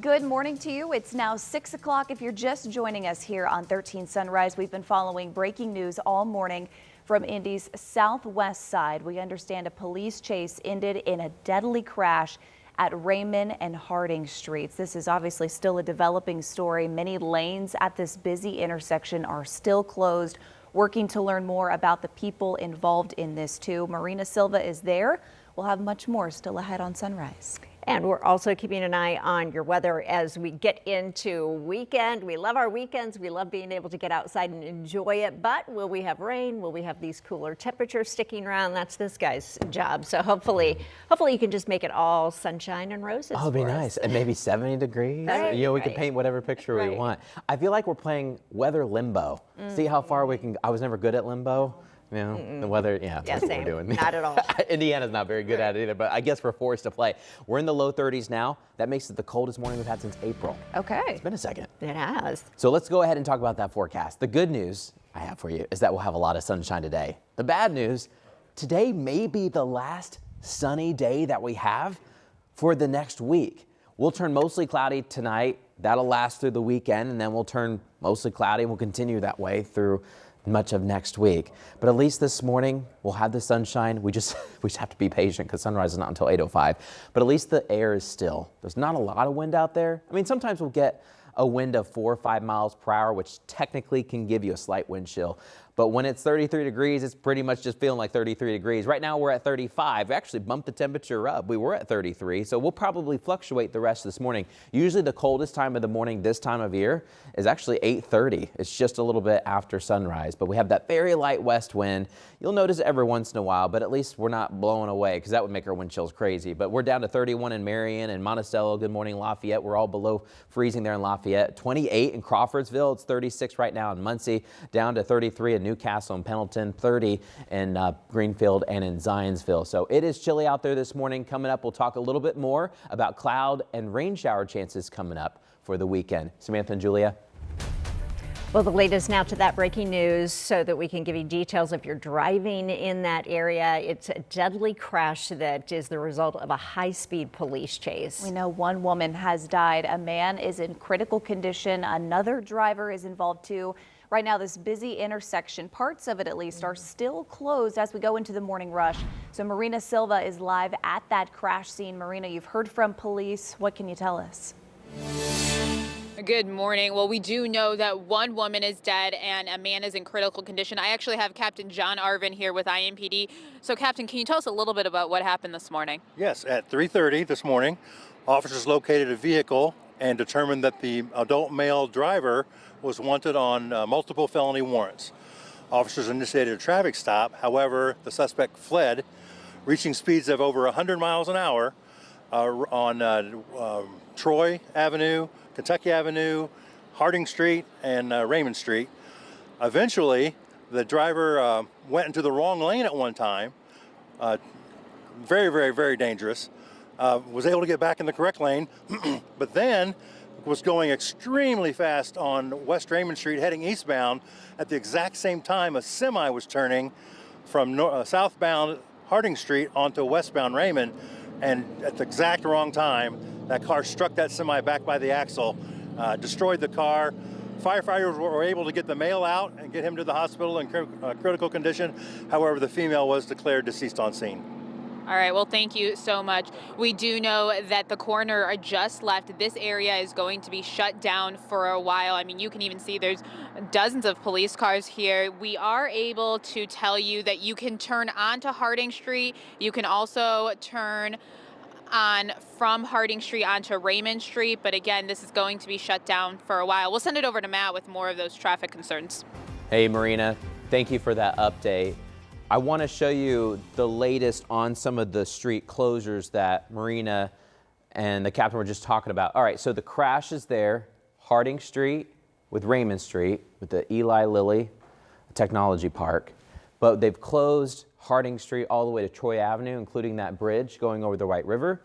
Good morning to you. It's now 6 o'clock. If you're just joining us here on 13 Sunrise, we've been following breaking news all morning from Indy's southwest side. We understand a police chase ended in a deadly crash at Raymond and Harding Streets. This is obviously still a developing story. Many lanes at this busy intersection are still closed. Working to learn more about the people involved in this too. Marina Silva is there. We'll have much more still ahead on Sunrise. And we're also keeping an eye on your weather as we get into weekend. We love our weekends. We love being able to get outside and enjoy it. But will we have rain? Will we have these cooler temperatures sticking around? That's this guy's job. So hopefully you can just make it all sunshine and roses. Oh, it'd be nice. And maybe 70 degrees. Right, we can paint whatever picture we want. I feel like we're playing weather limbo. See how far we can. I was never good at limbo. You know, the weather, that's what we're doing. Not at all. Indiana's not very good at it either, but I guess we're forced to play. We're in the low 30s now. That makes it the coldest morning we've had since April. Okay. It's been a second. It has. So let's go ahead and talk about that forecast. The good news I have for you is that we'll have a lot of sunshine today. The bad news, today may be the last sunny day that we have for the next week. We'll turn mostly cloudy tonight. That'll last through the weekend, and then we'll turn mostly cloudy and we'll continue that way through much of next week. But at least this morning we'll have the sunshine. We just have to be patient because sunrise is not until 8:05. But at least the air is still. There's not a lot of wind out there. I mean, sometimes we'll get a wind of 4 or 5 miles per hour, which technically can give you a slight wind chill. But when it's 33 degrees, it's pretty much just feeling like 33 degrees. Right now we're at 35. We actually bumped the temperature up. We were at 33, so we'll probably fluctuate the rest of this morning. Usually the coldest time of the morning this time of year is actually 8:30. It's just a little bit after sunrise, but we have that very light west wind. You'll notice it every once in a while, but at least we're not blowing away because that would make our wind chills crazy. But we're down to 31 in Marion and Monticello. Good morning, Lafayette. We're all below freezing there in Lafayette. 28 in Crawfordsville. It's 36 right now in Muncie. Down to 33 in Newcastle and Pendleton, 30 in Greenfield and in Zionsville. So it is chilly out there this morning. Coming up, we'll talk a little bit more about cloud and rain shower chances coming up for the weekend. Samantha and Julia. Well, the latest now to that breaking news so that we can give you details if you're driving in that area. It's a deadly crash that is the result of a high-speed police chase. We know one woman has died. A man is in critical condition. Another driver is involved too. Right now, this busy intersection, parts of it at least, are still closed as we go into the morning rush. So Marina Silva is live at that crash scene. Marina, you've heard from police. What can you tell us? Good morning. Well, we do know that one woman is dead and a man is in critical condition. I actually have Captain John Arvin here with IMPD. So, Captain, can you tell us a little bit about what happened this morning? Yes, at 3:30 this morning, officers located a vehicle and determined that the adult male driver was wanted on multiple felony warrants. Officers initiated a traffic stop. However, the suspect fled, reaching speeds of over 100 miles an hour on Troy Avenue, Kentucky Avenue, Harding Street, and Raymond Street. Eventually, the driver went into the wrong lane at one time. Very, very, very dangerous. Was able to get back in the correct lane, but then was going extremely fast on West Raymond Street heading eastbound. At the exact same time, a semi was turning from southbound Harding Street onto westbound Raymond, and at the exact wrong time, that car struck that semi back by the axle, destroyed the car. Firefighters were able to get the male out and get him to the hospital in critical condition. However, the female was declared deceased on scene. All right, well, thank you so much. We do know that the coroner just left. This area is going to be shut down for a while. I mean, you can even see there's dozens of police cars here. We are able to tell you that you can turn onto Harding Street. You can also turn on from Harding Street onto Raymond Street. But again, this is going to be shut down for a while. We'll send it over to Matt with more of those traffic concerns. Hey, Marina, thank you for that update. I want to show you the latest on some of the street closures that Marina and the captain were just talking about. All right, so the crash is there, Harding Street with Raymond Street with the Eli Lilly Technology Park, but they've closed Harding Street all the way to Troy Avenue, including that bridge going over the White River,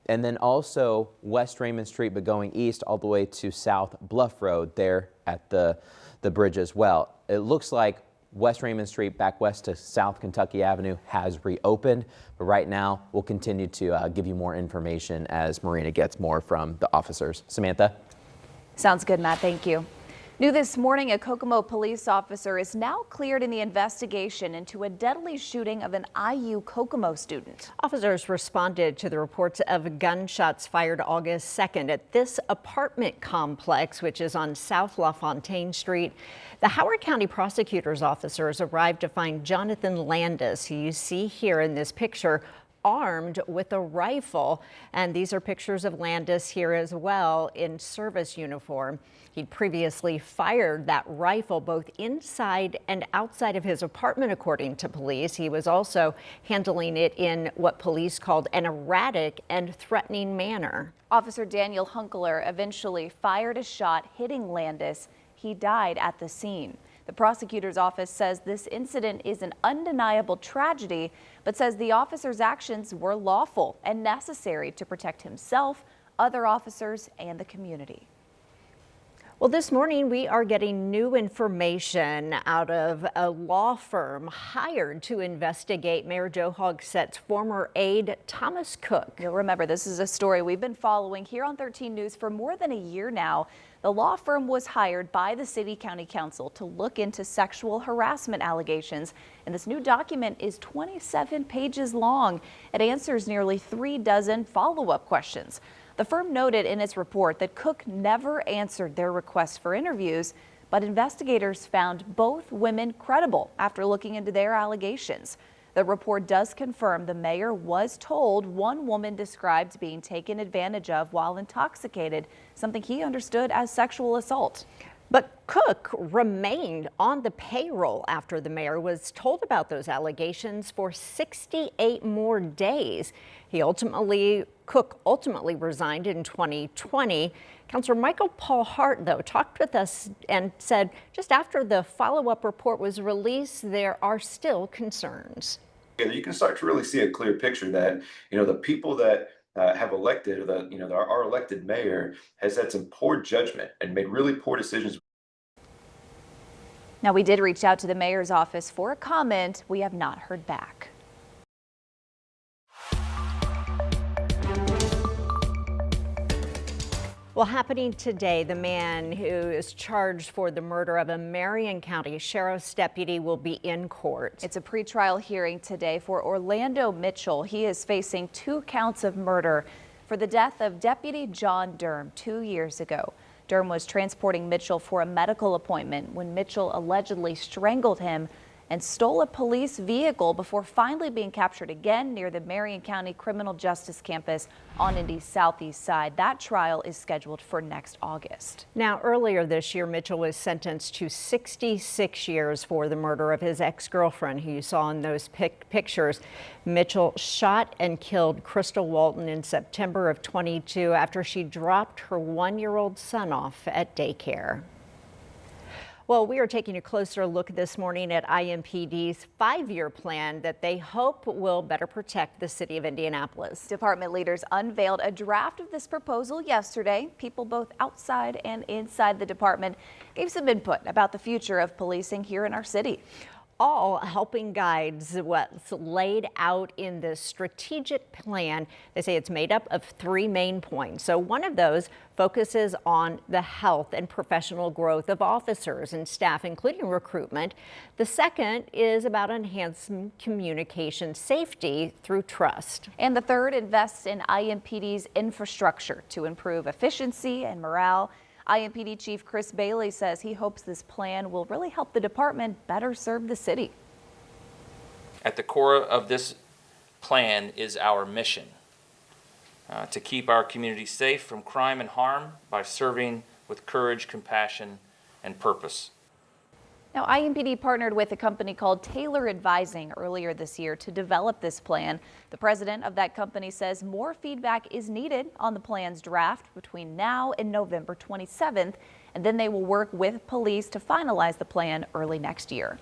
and then also West Raymond Street, but going east all the way to South Bluff Road there at the bridge as well. It looks like West Raymond Street back west to South Kentucky Avenue has reopened, but right now we'll continue to give you more information as Marina gets more from the officers. Samantha? Sounds good, Matt. Thank you. New this morning, a Kokomo police officer is now cleared in the investigation into a deadly shooting of an IU Kokomo student. Officers responded to the reports of gunshots fired August 2nd at this apartment complex, which is on South LaFontaine Street. The Howard County prosecutor's officers arrived to find Jonathan Landis, who you see here in this picture, armed with a rifle. And these are pictures of Landis here as well in service uniform. He'd previously fired that rifle both inside and outside of his apartment, according to police. He was also handling it in what police called an erratic and threatening manner. Officer Daniel Hunkler eventually fired a shot hitting Landis. He died at the scene. The prosecutor's office says this incident is an undeniable tragedy, but says the officer's actions were lawful and necessary to protect himself, other officers, and the community. Well, this morning we are getting new information out of a law firm hired to investigate Mayor Joe Hogsett's former aide, Thomas Cook. You'll remember this is a story we've been following here on 13 News for more than a year now. The law firm was hired by the City County Council to look into sexual harassment allegations, and this new document is 27 pages long. It answers nearly 36 follow-up questions. The firm noted in its report that Cook never answered their requests for interviews, but investigators found both women credible after looking into their allegations. The report does confirm the mayor was told one woman described being taken advantage of while intoxicated, something he understood as sexual assault. But Cook remained on the payroll after the mayor was told about those allegations for 68 more days. Cook ultimately resigned in 2020. Councilor Michael Paul Hart, though, talked with us and said just after the follow-up report was released, there are still concerns. You can start to really see a clear picture that, the people that have elected, or that, our elected mayor has had some poor judgment and made really poor decisions. Now, we did reach out to the mayor's office for a comment. We have not heard back. Well, happening today, the man who is charged for the murder of a Marion County Sheriff's deputy will be in court. It's a pretrial hearing today for Orlando Mitchell. He is facing 2 counts of murder for the death of Deputy John Durham 2 years ago. Durham was transporting Mitchell for a medical appointment when Mitchell allegedly strangled him and stole a police vehicle before finally being captured again near the Marion County Criminal Justice Campus on Indy's southeast side. That trial is scheduled for next August. Now, earlier this year, Mitchell was sentenced to 66 years for the murder of his ex-girlfriend, who you saw in those pictures. Mitchell shot and killed Crystal Walton in September of 22 after she dropped her 1-year-old son off at daycare. Well, we are taking a closer look this morning at IMPD's 5-year plan that they hope will better protect the city of Indianapolis. Department leaders unveiled a draft of this proposal yesterday. People both outside and inside the department gave some input about the future of policing here in our city. All helping guide what's laid out in this strategic plan. They say it's made up of 3 main points. So one of those focuses on the health and professional growth of officers and staff, including recruitment. The second is about enhancing communication safety through trust. And the third invests in IMPD's infrastructure to improve efficiency and morale. IMPD Chief Chris Bailey says he hopes this plan will really help the department better serve the city. At the core of this plan is our mission to keep our community safe from crime and harm by serving with courage, compassion, and purpose. Now, IMPD partnered with a company called Taylor Advising earlier this year to develop this plan. The president of that company says more feedback is needed on the plan's draft between now and November 27th, and then they will work with police to finalize the plan early next year.